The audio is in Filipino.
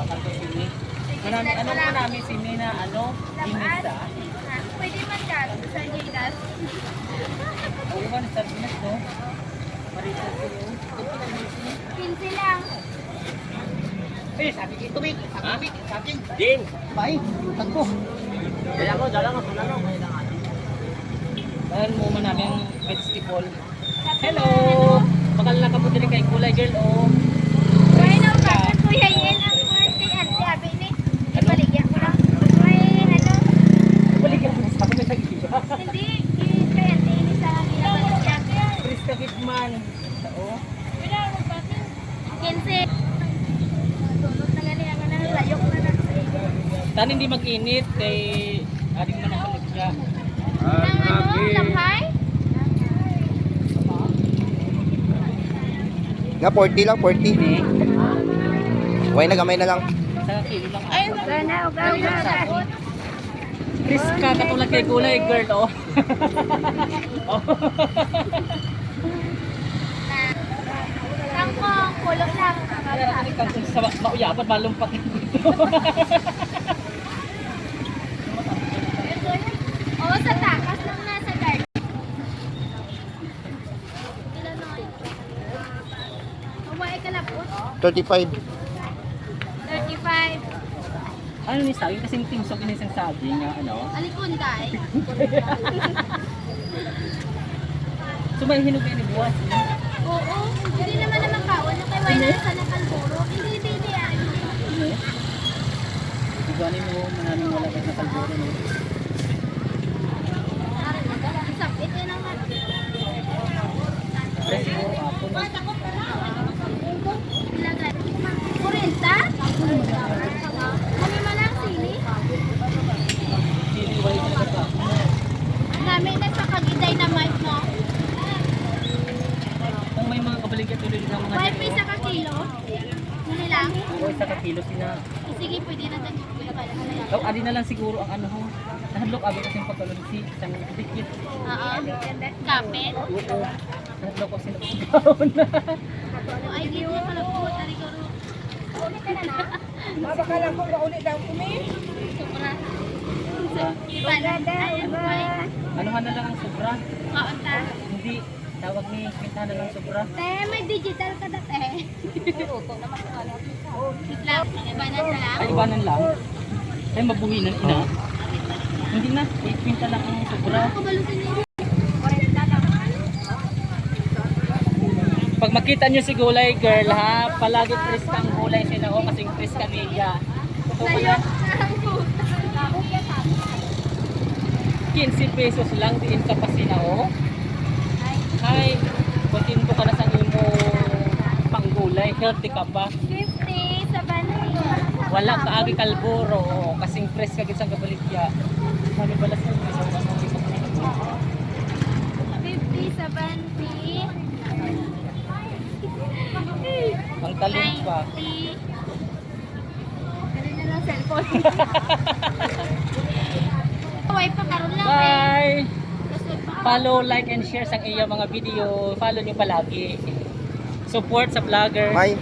kanto sini. Marami, ano pa namin sini na ano, ginisa. Pwede man ka, sa Gigas. Oo ba, sa Pinas, no? Marisa sila. 15 lang. Eh, sabi ko, tubig. Tubig, sabi ko. Din. Bye. Tagpo. Dala ko, sunalo. Ayan mo man namin ang festival. Hello! Bakal na ka po din kay Kulay Girl, oh. May naukasan ko yan ang kay Ate Abi ni. Ibaligyan ko lang. May ano? Baligyan mo sa akin, may tagiba. Hindi, kay Ate ni sa ibaligyan. Chris Kagitman. Oo. 15. Tulog na gani ang layok na na. Tan hindi mag-init kay aling man ang paligya. Ang ano, lampay? Nga 40 lang, 40. Huwag na gamay na lang. Sa kilo lang. Ay, Sana, ugaw na. Chris ka katulad kay Kulay Girl, oh. Oh. Kangkong, kulot lang. Sa mauyapan, malumpat dito. Oo, sa takas lang na sa garden. Ilan na kayo? Umay ka na po? 35. 35. Ano ni sabi kasing timsok ini isang sabi nga ano. Alikunday. So may hinog ni buwas. Oo, hindi naman naman kaon. Kay Wayna sa nakalburo. Hindi. Iguanin mo manaming wala ka sa kalburo no. Isapit yun naman. Pero siguro ako na. Ilagay. 40? Kami man ang sili. Siniway ka pa. Namin na sa kagiday na mic mo. Kung may mga kabaligyan tuloy ng mga 5 pesos ka kilo. Huli lang. o isa ka kilo sina. Sige, pwede na tayo. Oh, adi na lang siguro ang ano ho. Nahadlok abi kasi pagkalon si isang dikit. Oo. Kapit. Oo. Nahadlok ko sila. Ay, gino na pala po. Tari ko ro. Mabakalang ko ulit daw kumi. Sobra. Iba na. Ayun ba? Anuhan na lang ang sobra. Kaunta. Hindi tawag ni pinta na lang sobra. Te, may digital ka dati. Lang, iba na siya lang. Ay ibanan lang. Ay mabuhinan ina. Hindi na, pinta lang ang sobra. Kabalusin niyo. 40 lang. Pag makita nyo si Gulay Girl ha, palagi Chris kang gulay sinao kasing Chris Camilla. So kaya Sayok ang puta. 15 pesos lang diin ka pa sinao. Hi, butin ko ka na sa imo panggulay, healthy ka ba? 50 sa banti. Wala ka agi kalburo, oo, kasing Chris ka gisang kabaligya. Mami balas mo sa 50 sa banti. Ang talong pa. 90. Ganun na lang cellphone. Wifi pa karon lang eh. Bye! Kasi pa- Follow, like, and share sa iyong mga video. Follow nyo palagi. Support sa vlogger. May.